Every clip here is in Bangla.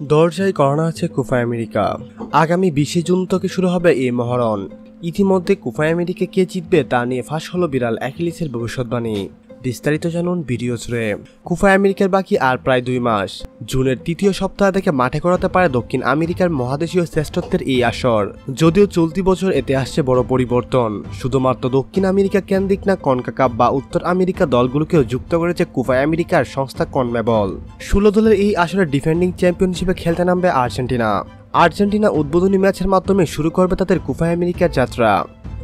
দরজায় করানো আছে কোপা আমেরিকা। আগামী 20 জুন থেকে শুরু হবে এই মহরণ। ইতিমধ্যে কোপা আমেরিকা কে জিতবে তা নিয়ে ফাঁস হলো বিড়াল অ্যাকিলিসের ভবিষ্যৎবাণী। বিস্তারিত জানুন ভিডিও জুড়ে। কোপা আমেরিকার বাকি আর প্রায় 2 মাস। জুনের তৃতীয় সপ্তাহ থেকে মাঠে করাতে পারে দক্ষিণ আমেরিকার মহাদেশীয় শ্রেষ্ঠত্বের এই আসর। যদিও চলতি বছর এতে আসছে বড় পরিবর্তন। শুধুমাত্র দক্ষিণ আমেরিকা কেন্দ্রিক না, কনকাকাপ বা উত্তর আমেরিকা দলগুলোকেও যুক্ত করেছে কোপা আমেরিকার সংস্থা কনমেবল। 16 দলের এই আসরের ডিফেন্ডিং চ্যাম্পিয়ন হিসেবে খেলতে নামবে আর্জেন্টিনা উদ্বোধনী ম্যাচের মাধ্যমে শুরু করবে তাদের কোপা আমেরিকার যাত্রা।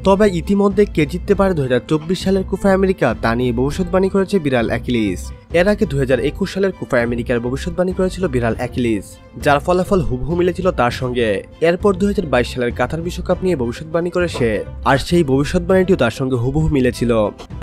তবে ইতিমধ্যে কে জিততে পারে 2024 সালের কোপা আমেরিকা তা নিয়ে ভবিষ্যৎবাণী করেছে বিড়াল অ্যাকিলিস। এর আগে 2021 সালের কোপা আমেরিকার ভবিষ্যৎবাণী করেছিল বিড়াল অ্যাকিলিস, যার ফলাফল হুবহু মিলেছিল তার সঙ্গে। এরপর 2022 সালের কাতার বিশ্বকাপ নিয়ে ভবিষ্যৎবাণী করে সে, আর সেই ভবিষ্যৎবাণীটিও তার সঙ্গে হুবহু মিলেছিল।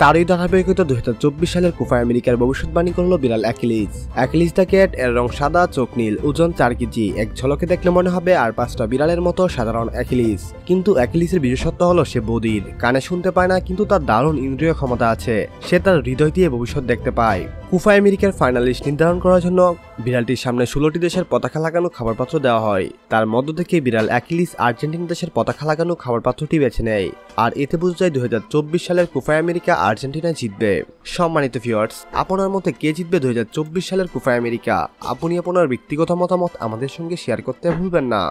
তারই ধারাবাহিকতা 2024 সালের কোপা আমেরিকার ভবিষ্যৎবাণী করল বিড়াল অ্যাকিলিস দ্য ক্যাট। এর রং সাদা, চোখ নীল, ওজন 4 কেজি। এক ঝলকে দেখলে মনে হবে আর 5টা বিড়ালের মতো সাধারণ অ্যাকিলিস। কিন্তু অ্যাকিলিসের বিশেষত্ব হলো সে বধির, কানে শুনতে পায় না, কিন্তু তার দারুণ ইন্দ্রিয় ক্ষমতা আছে। সে তার হৃদয় দিয়ে ভবিষ্যৎ দেখতে পায়। কোপা আমেরিকার ফাইনালিস্ট নির্ধারণ করার জন্য বিড়ালটির সামনে 16টি দেশের পতাকা লাগানো খাবার পাত্র দেওয়া হয়। তার মধ্য থেকে বিড়াল অ্যাকিলিস আর্জেন্টিনা দেশের পতাকা লাগানো খাবার পাত্রটি বেছে নেয়। আর এতে বোঝা যায় 2024 সালের কোপা আমেরিকা আর্জেন্টিনা জিতবে। সম্মানিত ভিউয়ার্স, আপনার মতে কে জিতবে 2024 সালের কোপা আমেরিকা? আপনি আপনার ব্যক্তিগত মতামত আমাদের সঙ্গে শেয়ার করতে ভুলবেন না।